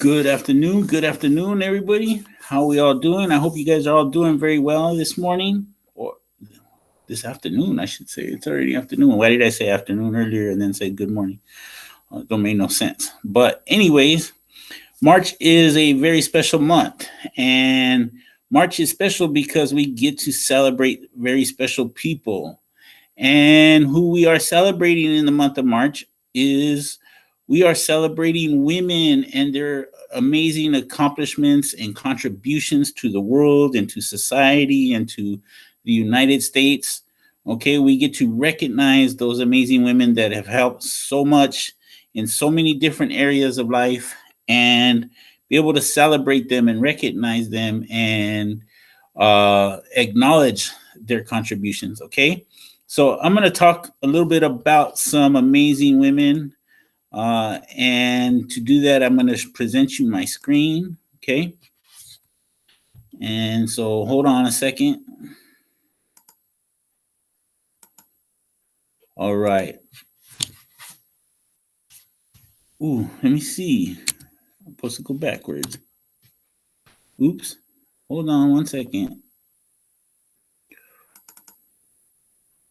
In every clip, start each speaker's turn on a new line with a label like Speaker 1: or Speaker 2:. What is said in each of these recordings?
Speaker 1: Good afternoon, everybody. How we all doing? I hope you guys are all doing very well this morning or this afternoon, I should say. It's already afternoon. Why did I say afternoon earlier and then say good morning? Don't make no sense. But anyways, March is a very special month, and March is special because we get to celebrate very special people. And who we are celebrating in the month of March is we are celebrating women and their amazing accomplishments and contributions to the world and to society and to the United States. Okay, we get to recognize those amazing women that have helped so much in so many different areas of life and be able to celebrate them and recognize them and acknowledge their contributions. Okay, so I'm going to talk a little bit about some amazing women. And to do that, I'm going to present you my screen. Okay. And so hold on a second. All right. Ooh, let me see. I'm supposed to go backwards. Oops. Hold on one second.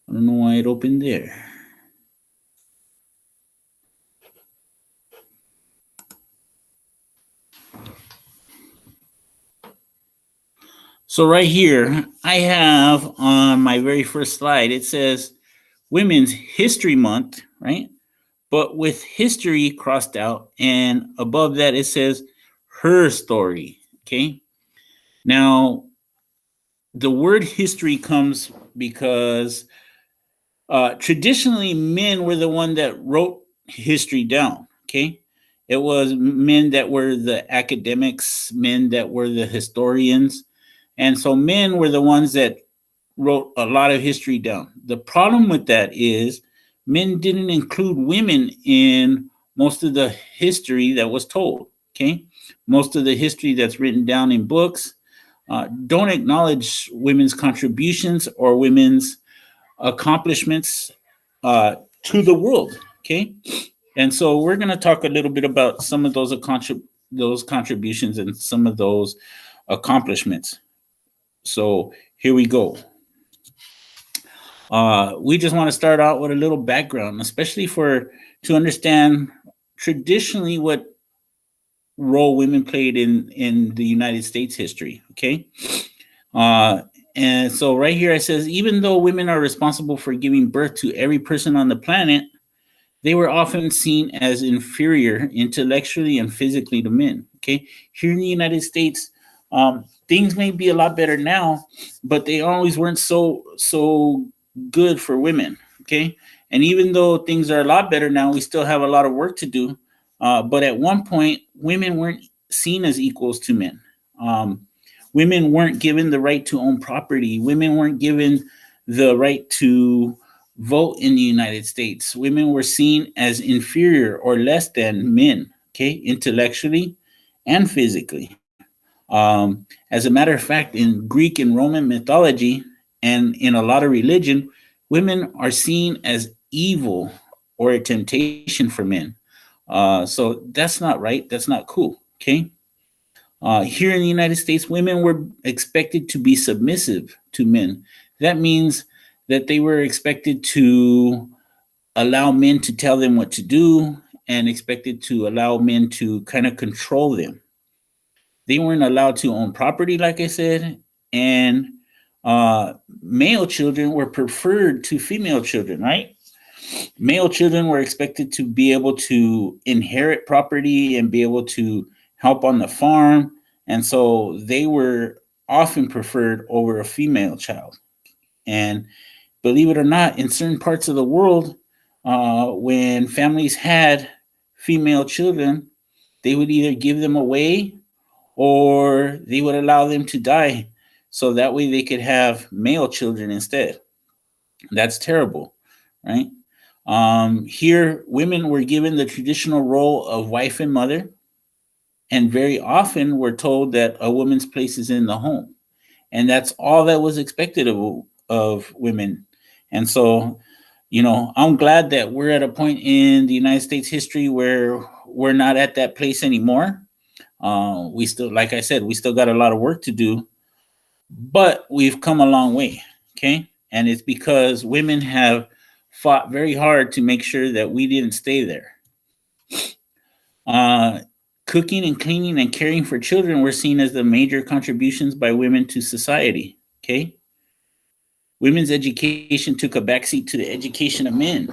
Speaker 1: I don't know why it opened there. So right here, I have on my very first slide, it says Women's History Month, right? But with history crossed out, and above that it says Herstory. Okay. Now, the word history comes because traditionally men were the one that wrote history down. Okay. It was men that were the academics, men that were the historians. And so men were the ones that wrote a lot of history down. The problem with that is men didn't include women in most of the history that was told. Okay. Most of the history that's written down in books don't acknowledge women's contributions or women's accomplishments to the world. Okay. And so we're going to talk a little bit about some of those contributions and some of those accomplishments. So here we go. We just want to start out with a little background, especially to understand traditionally what role women played in the United States history. Okay. And so right here it says, even though women are responsible for giving birth to every person on the planet, they were often seen as inferior intellectually and physically to men. Okay. Here in the United States, things may be a lot better now, but they always weren't so good for women. Okay. And even though things are a lot better now, we still have a lot of work to do. But at one point, women weren't seen as equals to men. Women weren't given the right to own property. Women weren't given the right to vote in the United States. Women were seen as inferior or less than men, okay, intellectually and physically. As a matter of fact, in Greek and Roman mythology and in a lot of religion, women are seen as evil or a temptation for men. So that's not right. That's not cool. Okay. Here in the United States, women were expected to be submissive to men. That means that they were expected to allow men to tell them what to do and expected to allow men to kind of control them. They weren't allowed to own property, like I said, and male children were preferred to female children, right? Male children were expected to be able to inherit property and be able to help on the farm. And so they were often preferred over a female child. And believe it or not, in certain parts of the world, when families had female children, they would either give them away or they would allow them to die so that way they could have male children instead. That's terrible, right? Here, women were given the traditional role of wife and mother, and very often were told that a woman's place is in the home, and that's all that was expected of women. And so, I'm glad that we're at a point in the United States history where we're not at that place anymore. We still, like I said, we still got a lot of work to do, but we've come a long way. Okay. And it's because women have fought very hard to make sure that we didn't stay there. Uh, Cooking and cleaning and caring for children were seen as the major contributions by women to society. Okay. Women's education took a backseat to the education of men.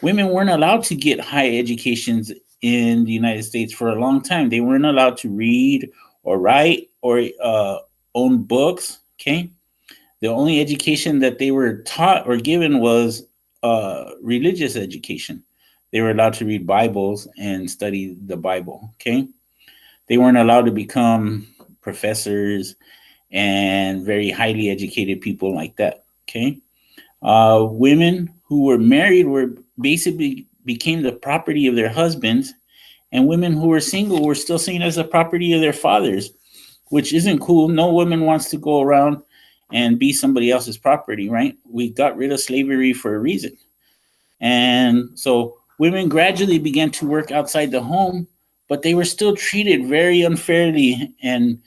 Speaker 1: Women weren't allowed to get high educations in the United States for a long time. They weren't allowed to read or write or own books. Okay. The only education that they were taught or given was religious education. They were allowed to read Bibles and study the Bible. Okay. They weren't allowed to become professors and very highly educated people like that. Okay. Women who were married were basically became the property of their husbands, and women who were single were still seen as the property of their fathers, which isn't cool. No woman wants to go around and be somebody else's property, right? We got rid of slavery for a reason. And so women gradually began to work outside the home, but they were still treated very unfairly and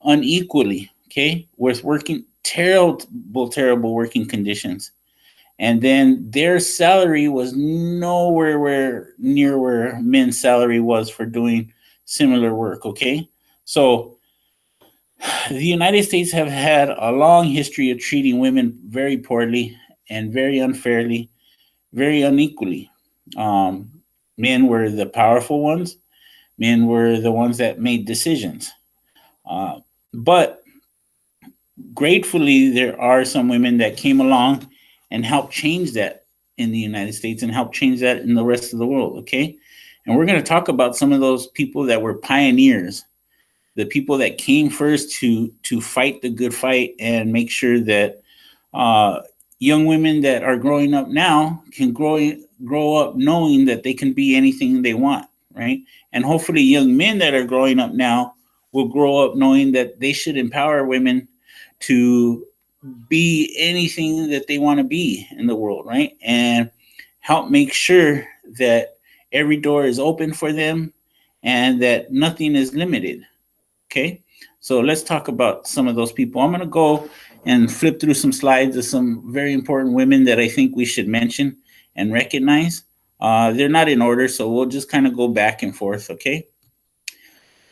Speaker 1: unequally, okay, with working terrible, terrible working conditions. And then their salary was nowhere near where men's salary was for doing similar work, okay? So the United States have had a long history of treating women very poorly and very unfairly, very unequally. Um, Men were the powerful ones. Men were the ones that made decisions. Uh, but gratefully, there are some women that came along and helped change that in the United States and helped change that in the rest of the world. Okay. And we're going to talk about some of those people that were pioneers, the people that came first to fight the good fight and make sure that uh, young women that are growing up now can grow up knowing that they can be anything they want, right? And hopefully, young men that are growing up now will grow up knowing that they should empower women to be anything that they want to be in the world, right? And help make sure that every door is open for them and that nothing is limited. Okay. So let's talk about some of those people. I'm going to go and flip through some slides of some very important women that I think we should mention and recognize. They're not in order, so we'll just kind of go back and forth. Okay.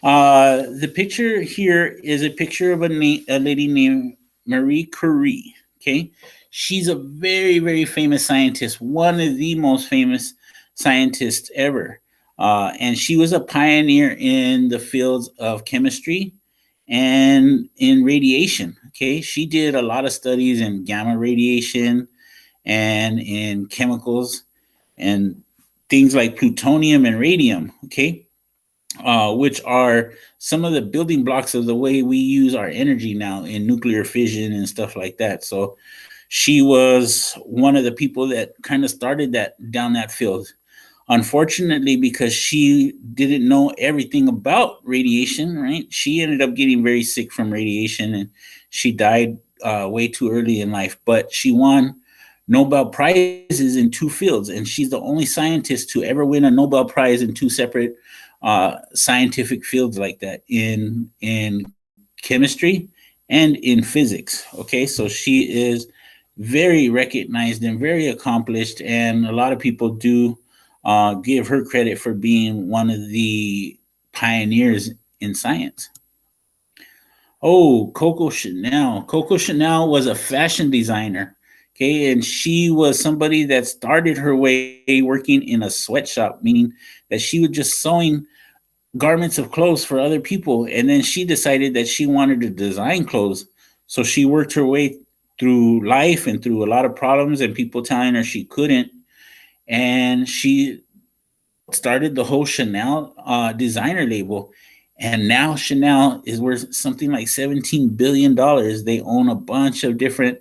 Speaker 1: The picture here is a picture of a lady named Marie Curie. Okay. She's a very, very famous scientist, one of the most famous scientists ever. And she was a pioneer in the fields of chemistry and in radiation. Okay. She did a lot of studies in gamma radiation and in chemicals and things like plutonium and radium. Okay, which are some of the building blocks of the way we use our energy now in nuclear fission and stuff like that. So she was one of the people that kind of started that down that field. Unfortunately, because she didn't know everything about radiation, right? She ended up getting very sick from radiation and she died way too early in life. But she won Nobel Prizes in two fields, and she's the only scientist to ever win a Nobel Prize in two separate scientific fields like that in chemistry and in physics. Okay, so she is very recognized and very accomplished, and a lot of people do give her credit for being one of the pioneers in science. Oh, Coco Chanel. Coco Chanel was a fashion designer. Okay, and she was somebody that started her way working in a sweatshop, meaning that she was just sewing garments of clothes for other people. And then she decided that she wanted to design clothes. So she worked her way through life and through a lot of problems and people telling her she couldn't. And she started the whole Chanel designer label. And now Chanel is worth something like $17 billion. They own a bunch of different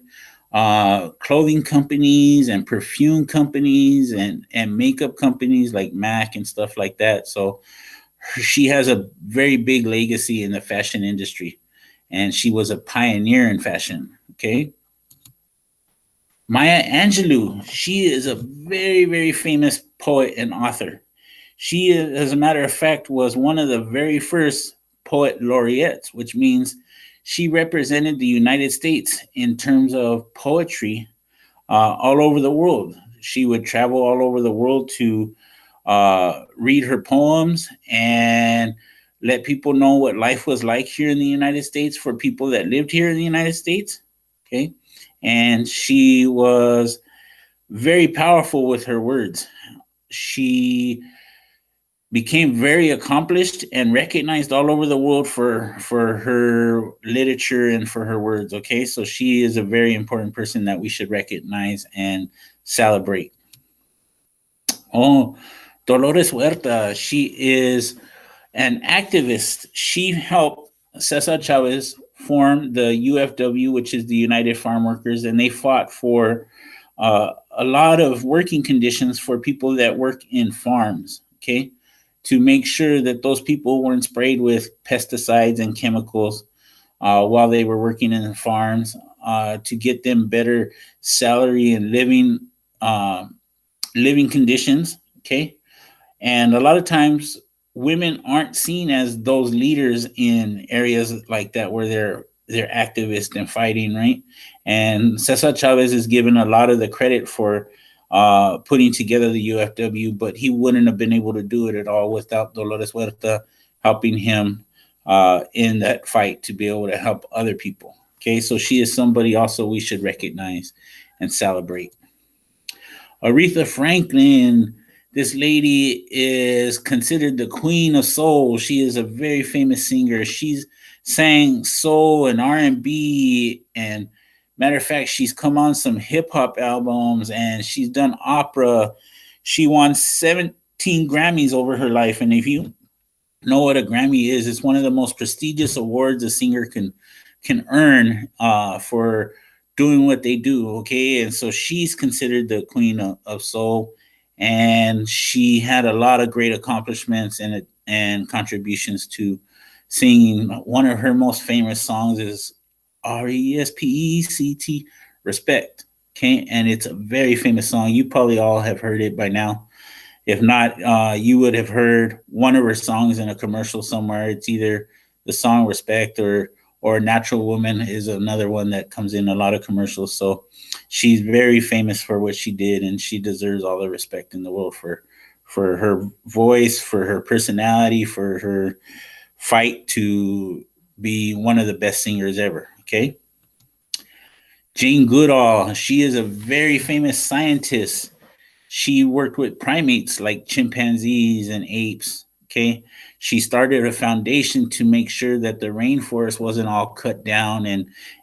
Speaker 1: clothing companies and perfume companies and makeup companies like MAC and stuff like that. So she has a very big legacy in the fashion industry, and she was a pioneer in fashion. Okay. Maya Angelou, she is a very, very famous poet and author. She, as a matter of fact, was one of the very first poet laureates, which means she represented the United States in terms of poetry all over the world. She would travel all over the world to read her poems and let people know what life was like here in the United States for people that lived here in the United States. Okay. And she was very powerful with her words. She became very accomplished and recognized all over the world for her literature and for her words. Okay, so she is a very important person that we should recognize and celebrate. Oh, Dolores Huerta, she is an activist. She helped Cesar Chavez form the UFW, which is the United Farm Workers, and they fought for a lot of working conditions for people that work in farms. Okay, to make sure that those people weren't sprayed with pesticides and chemicals while they were working in the farms, to get them better salary and uh, living conditions. Okay, and a lot of times women aren't seen as those leaders in areas like that where they're activists and fighting, right? And Cesar Chavez is given a lot of the credit for putting together the UFW, but he wouldn't have been able to do it at all without Dolores Huerta helping him in that fight to be able to help other people. Okay, so she is somebody also we should recognize and celebrate. Aretha Franklin, this lady is considered the queen of soul. She is a very famous singer. She's sang soul and R&B, and matter of fact, she's come on some hip hop albums and she's done opera. She won 17 Grammys over her life, and if you know what a Grammy is, it's one of the most prestigious awards a singer can earn for doing what they do. Okay, and so she's considered the queen of soul, and she had a lot of great accomplishments and contributions to singing. One of her most famous songs is RESPECT, Respect. Okay, and it's a very famous song. You probably all have heard it by now. If not, you would have heard one of her songs in a commercial somewhere. It's either the song Respect or Natural Woman is another one that comes in a lot of commercials. So she's very famous for what she did, and she deserves all the respect in the world for her voice, for her personality, for her fight to be one of the best singers ever. Okay. Jane Goodall, she is a very famous scientist. She worked with primates like chimpanzees and apes. Okay. She started a foundation to make sure that the rainforest wasn't all cut down,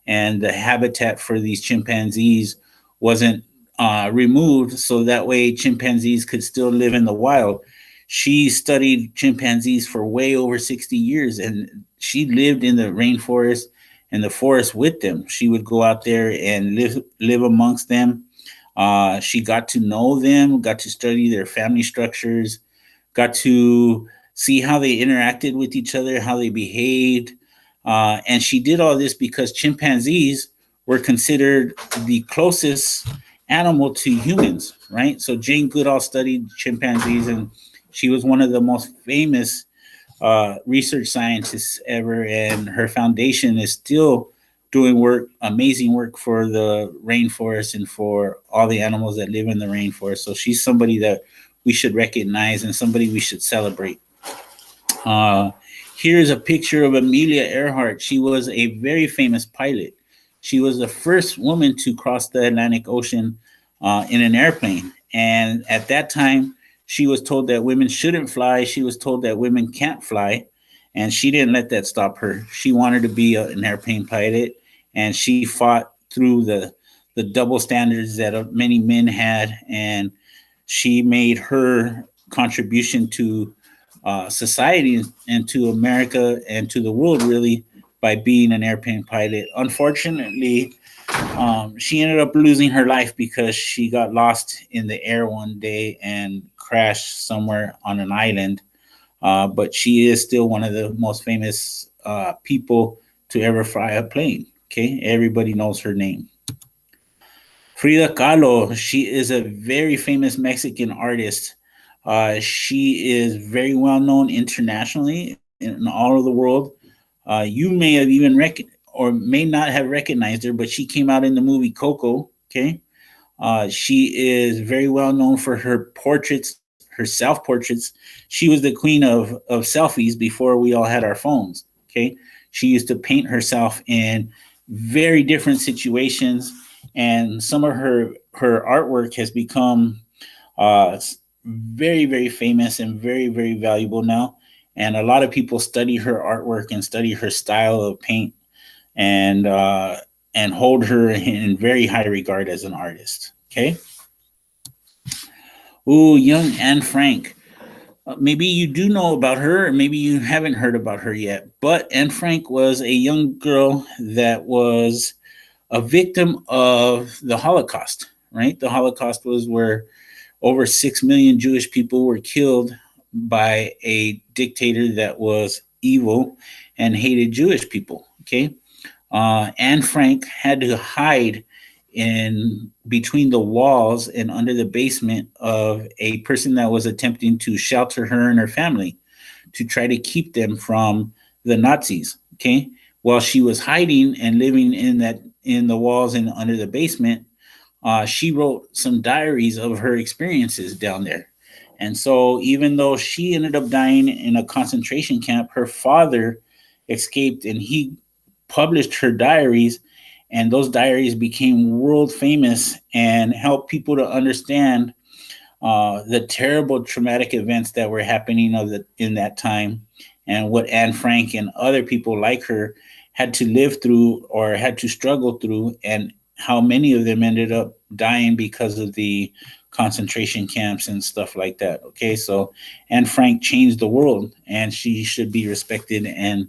Speaker 1: and the habitat for these chimpanzees wasn't removed, so that way chimpanzees could still live in the wild. She studied chimpanzees for way over 60 years, and she lived in the rainforest and the forest with them. She would go out there and live amongst them. She got to know them, got to study their family structures, got to see how they interacted with each other, how they behaved. And she did all this because chimpanzees were considered the closest animal to humans, right? So Jane Goodall studied chimpanzees, and she was one of the most famous research scientists ever. And her foundation is still doing work, amazing work for the rainforest and for all the animals that live in the rainforest. So she's somebody that we should recognize and somebody we should celebrate. Uh, Here's a picture of Amelia Earhart. She was a very famous pilot. She was the first woman to cross the Atlantic Ocean in an airplane. And at that time, she was told that women shouldn't fly. She was told that women can't fly. And she didn't let that stop her. She wanted to be an airplane pilot. And she fought through the double standards that many men had. And she made her contribution to society and to America and to the world, really, by being an airplane pilot. Unfortunately, she ended up losing her life because she got lost in the air one day and crashed somewhere on an island. But she is still one of the most famous people to ever fly a plane. Okay, everybody knows her name. Frida Kahlo, she is a very famous Mexican artist. She is very well known internationally. in all of the world. You may have even or may not have recognized her, but she came out in the movie Coco. Okay, she is very well known for her portraits, her self portraits. She was the queen of selfies before we all had our phones. Okay, she used to paint herself in very different situations, and some of her artwork has become uh, very famous and very valuable now. And a lot of people study her artwork and study her style of paint, and hold her in very high regard as an artist. Okay. Ooh, young Anne Frank. Maybe you do know about her, or maybe you haven't heard about her yet. But Anne Frank was a young girl that was a victim of the Holocaust. Right, the Holocaust was where over 6 million Jewish people were killed by a dictator that was evil and hated Jewish people. Okay. Anne Frank had to hide in between the walls and under the basement of a person that was attempting to shelter her and her family to try to keep them from the Nazis. Okay. While she was hiding and living in the walls and under the basement, she wrote some diaries of her experiences down there. And so, even though she ended up dying in a concentration camp, her father escaped and he published her diaries. And those diaries became world famous and helped people to understand the terrible traumatic events that were happening in that time, and what Anne Frank and other people like her had to live through or had to struggle through, and how many of them ended up dying because of the concentration camps and stuff like that. Okay, so Anne Frank changed the world, and she should be respected and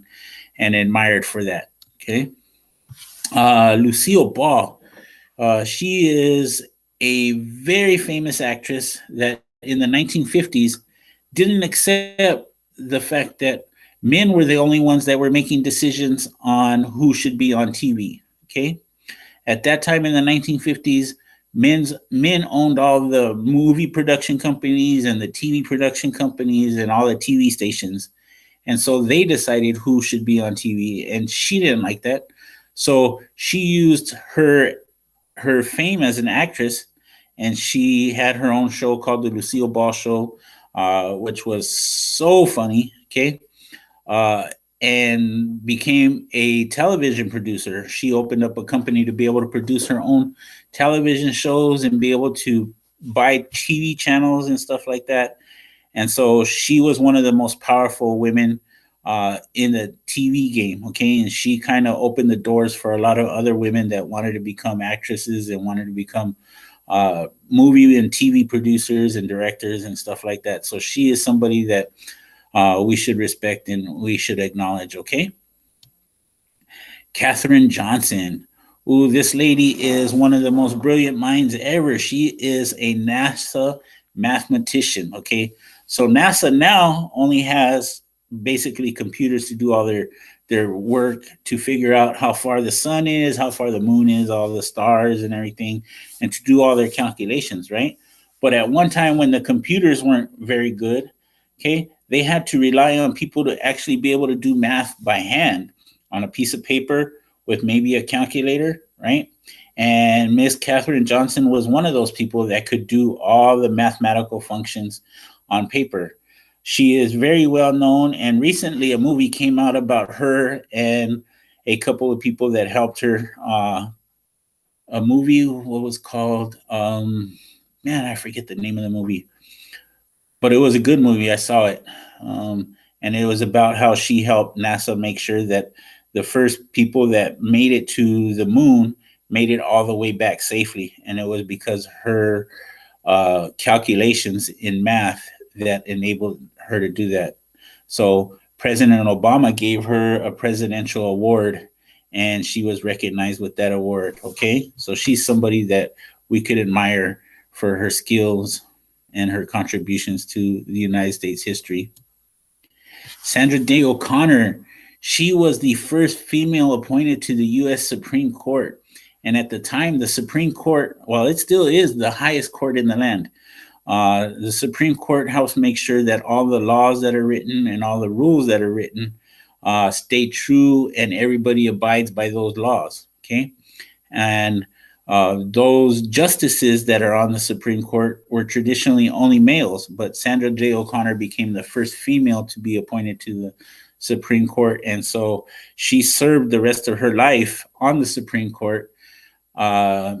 Speaker 1: admired for that. Okay, Lucille Ball. She is a very famous actress that in the 1950s didn't accept the fact that men were the only ones that were making decisions on who should be on TV. Okay, at that time in the 1950s, men owned all the movie production companies and the TV production companies and all the TV stations, and so they decided who should be on TV, and she didn't like that. So she used her fame as an actress, and she had her own show called the Lucille Ball Show, which was so funny. Okay, uh, and became a television producer. She opened up a company to be able to produce her own television shows and be able to buy TV channels and stuff like that. And so she was one of the most powerful women in the TV game. Okay, and she kind of opened the doors for a lot of other women that wanted to become actresses and wanted to become movie and TV producers and directors and stuff like that. So she is somebody that we should respect and we should acknowledge. Okay, Katherine Johnson. Ooh, this lady is one of the most brilliant minds ever. She is a NASA mathematician. Okay, so NASA now only has basically computers to do all their work to figure out how far the sun is, how far the moon is, all the stars and everything, and to do all their calculations, right? But at one time when the computers weren't very good, okay, they had to rely on people to actually be able to do math by hand on a piece of paper with maybe a calculator, right? And Miss Katherine Johnson was one of those people that could do all the mathematical functions on paper. She is very well known, and recently a movie came out about her and a couple of people that helped her. A movie, what was called? Man, I forget the name of the movie, but it was a good movie. I saw it, and it was about how she helped NASA make sure that the first people that made it to the moon made it all the way back safely, and it was because her calculations in math that enabled her to do that. So President Obama gave her a presidential award, and she was recognized with that award. Okay, so she's somebody that we could admire for her skills and her contributions to the United States history. Sandra Day O'Connor, she was the first female appointed to the U.S. Supreme Court. And at the time, the Supreme Court, well, it still is the highest court in the land. The Supreme Court helps make sure that all the laws that are written and all the rules that are written stay true and everybody abides by those laws. Okay. And those justices that are on the Supreme Court were traditionally only males, but Sandra Day O'Connor became the first female to be appointed to the Supreme Court. And so she served the rest of her life on the Supreme Court,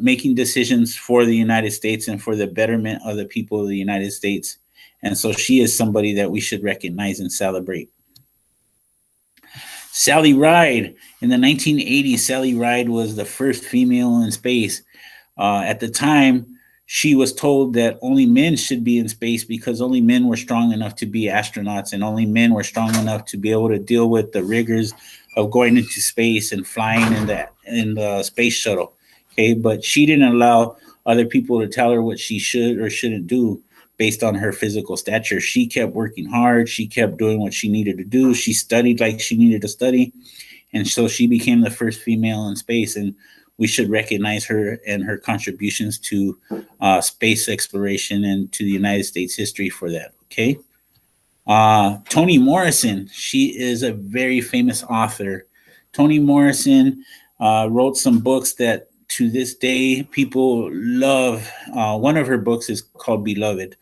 Speaker 1: making decisions for the United States and for the betterment of the people of the United States. And so she is somebody that we should recognize and celebrate. Sally Ride. In the 1980s, Sally Ride was the first female in space. At the time, she was told that only men should be in space because only men were strong enough to be astronauts and only men were strong enough to be able to deal with the rigors of going into space and flying in the space shuttle. Okay, but she didn't allow other people to tell her what she should or shouldn't do based on her physical stature. She kept working hard. She kept doing what she needed to do. She studied like she needed to study. And so she became the first female in space. And we should recognize her and her contributions to space exploration and to the United States history for that. Okay. Toni Morrison, she is a very famous author. Toni Morrison wrote some books that to this day people love. One of her books is called Beloved.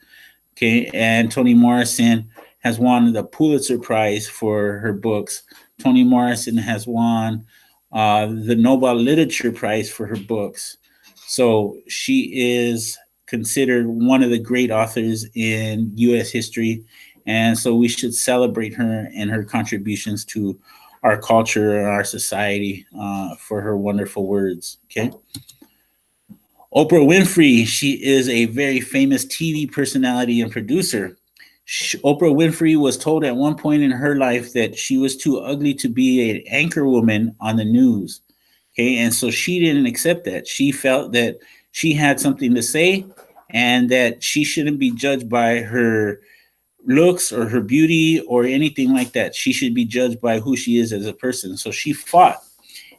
Speaker 1: Okay, and Toni Morrison has won the Pulitzer Prize for her books. Toni Morrison has won the Nobel Literature Prize for her books. So she is considered one of the great authors in U.S. history. And so we should celebrate her and her contributions to our culture and our society for her wonderful words. Okay. Oprah Winfrey, she is a very famous TV personality and producer. Oprah Winfrey was told at one point in her life that she was too ugly to be an anchor woman on the news. Okay, and so she didn't accept that. She felt that she had something to say and that she shouldn't be judged by her looks or her beauty or anything like that. She should be judged by who she is as a person. So she fought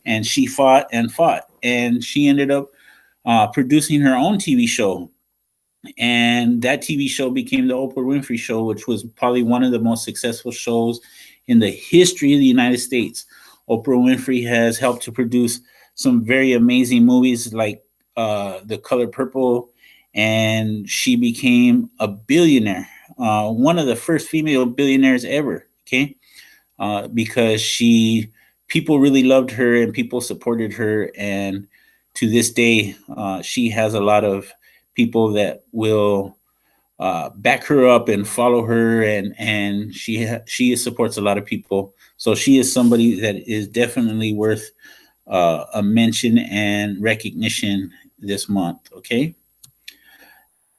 Speaker 1: and she fought and fought. And she ended up producing her own TV show. And that TV show became the Oprah Winfrey Show, which was probably one of the most successful shows in the history of the United States. Oprah Winfrey has helped to produce some very amazing movies like The Color Purple, and she became a billionaire, one of the first female billionaires ever. Okay, because people really loved her and people supported her, and to this day, she has a lot of people that will back her up and follow her, and she supports a lot of people. So she is somebody that is definitely worth a mention and recognition this month. Okay.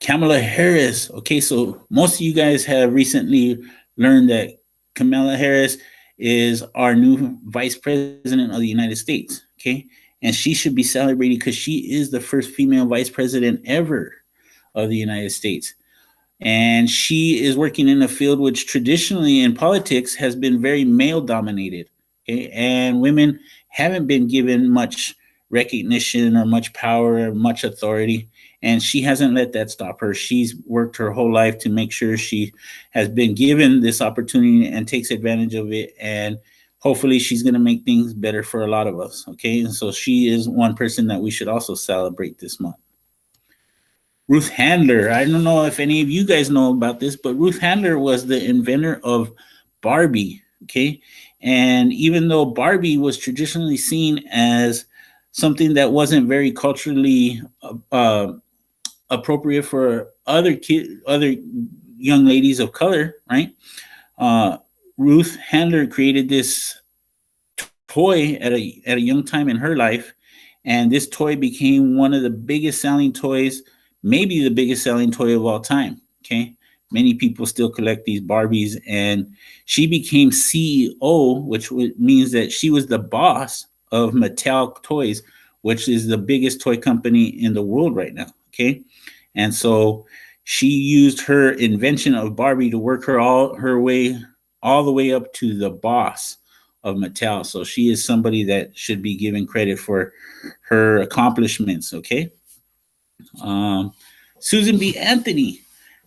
Speaker 1: Kamala Harris. Okay, so most of you guys have recently learned that Kamala Harris is our new vice president of the United States. Okay, and she should be celebrated because she is the first female vice president ever of the United States. And she is working in a field which traditionally in politics has been very male dominated. Okay? And women haven't been given much recognition or much power or much authority. And she hasn't let that stop her. She's worked her whole life to make sure she has been given this opportunity and takes advantage of it. And hopefully she's going to make things better for a lot of us. Okay. And so she is one person that we should also celebrate this month. Ruth Handler. I don't know if any of you guys know about this, but Ruth Handler was the inventor of Barbie. Okay. And even though Barbie was traditionally seen as something that wasn't very culturally appropriate for other young ladies of color, right? Ruth Handler created this toy at a young time in her life, and this toy became one of the biggest selling toys, maybe the biggest selling toy of all time. Okay, many people still collect these Barbies, and she became CEO, which means that she was the boss of Mattel Toys, which is the biggest toy company in the world right now. Okay, and so she used her invention of Barbie to work all the way up to the boss of Mattel. So she is somebody that should be given credit for her accomplishments. Okay. Susan B. Anthony.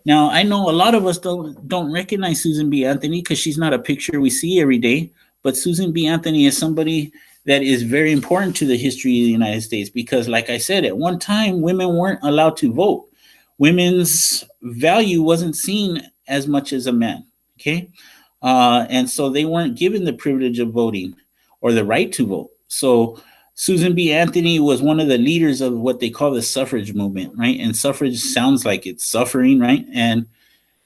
Speaker 1: Now, I know a lot of us don't recognize Susan B. Anthony because she's not a picture we see every day. But Susan B. Anthony is somebody that is very important to the history of the United States because, like I said, at one time women weren't allowed to vote. Women's value wasn't seen as much as a man. Okay, and so they weren't given the privilege of voting or the right to vote. So Susan B. Anthony was one of the leaders of what they call the suffrage movement, right? And suffrage sounds like it's suffering, right? And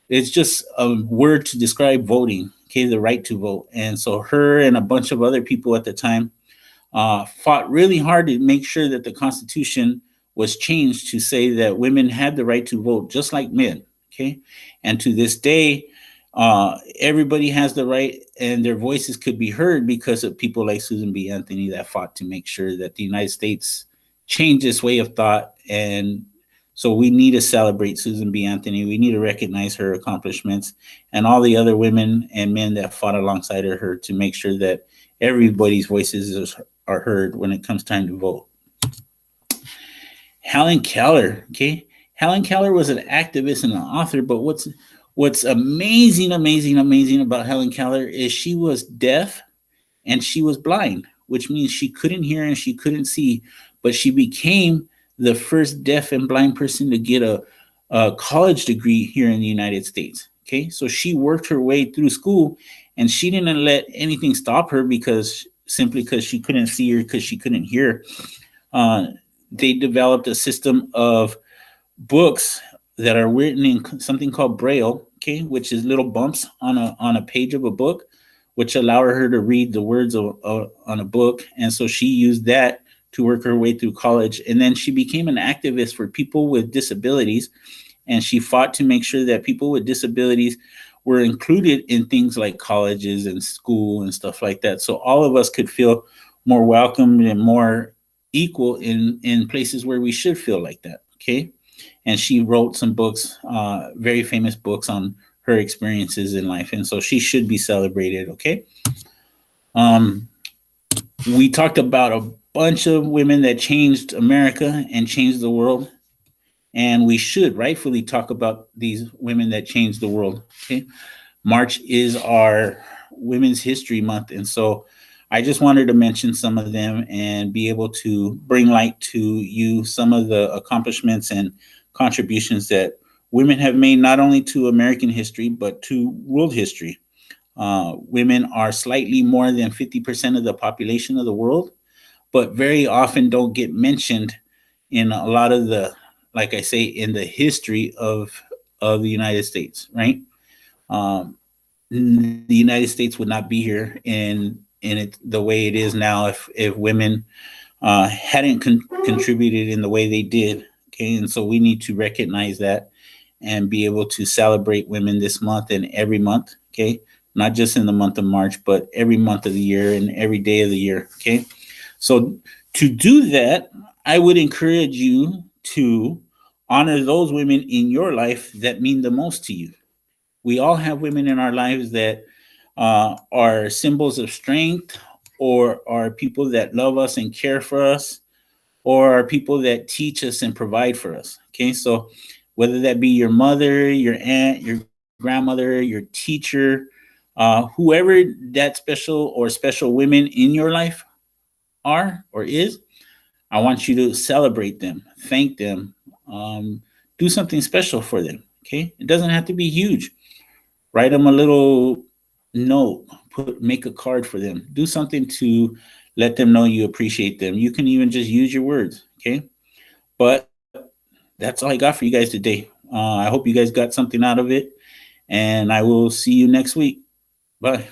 Speaker 1: it's just a word to describe voting, okay, the right to vote. And so her and a bunch of other people at the time fought really hard to make sure that the Constitution was changed to say that women had the right to vote just like men. Okay, and to this day, everybody has the right, and their voices could be heard because of people like Susan B. Anthony that fought to make sure that the United States changed its way of thought. And so we need to celebrate Susan B. Anthony. We need to recognize her accomplishments and all the other women and men that fought alongside of her to make sure that everybody's voices are heard when it comes time to vote. Helen Keller, okay? Helen Keller was an activist and an author, but what's amazing about Helen Keller is she was deaf and she was blind, which means she couldn't hear and she couldn't see, but she became the first deaf and blind person to get a college degree here in the United States. Okay, so she worked her way through school and she didn't let anything stop her because simply because she couldn't see or because she couldn't hear. Uh, they developed a system of books that are written in something called Braille, okay, which is little bumps on a page of a book, which allow her to read the words on a book. And so she used that to work her way through college. And then she became an activist for people with disabilities. And she fought to make sure that people with disabilities were included in things like colleges and school and stuff like that. So all of us could feel more welcomed and more equal in places where we should feel like that. Okay. And she wrote some books, very famous books on her experiences in life. And so she should be celebrated. Okay. Um, we talked about a bunch of women that changed America and changed the world. And we should rightfully talk about these women that changed the world. Okay. March is our Women's History Month. And so I just wanted to mention some of them and be able to bring light to you some of the accomplishments and contributions that women have made not only to American history, but to world history. Women are slightly more than 50% of the population of the world, but very often don't get mentioned in a lot of the, like I say, in the history of the United States, right? Um, the United States would not be here in it the way it is now if women hadn't contributed in the way they did. Okay, and so we need to recognize that and be able to celebrate women this month and every month. Okay, not just in the month of March, but every month of the year and every day of the year. Okay, so to do that, I would encourage you to honor those women in your life that mean the most to you. We all have women in our lives that are symbols of strength or are people that love us and care for us or are people that teach us and provide for us. Okay, so whether that be your mother, your aunt, your grandmother, your teacher, whoever that special women in your life are or is, I want you to celebrate them, thank them, do something special for them. Okay, it doesn't have to be huge. Write them a little note, make a card for them, do something to let them know you appreciate them. You can even just use your words. Okay, but that's all I got for you guys today. I hope you guys got something out of it, and I will see you next week. Bye.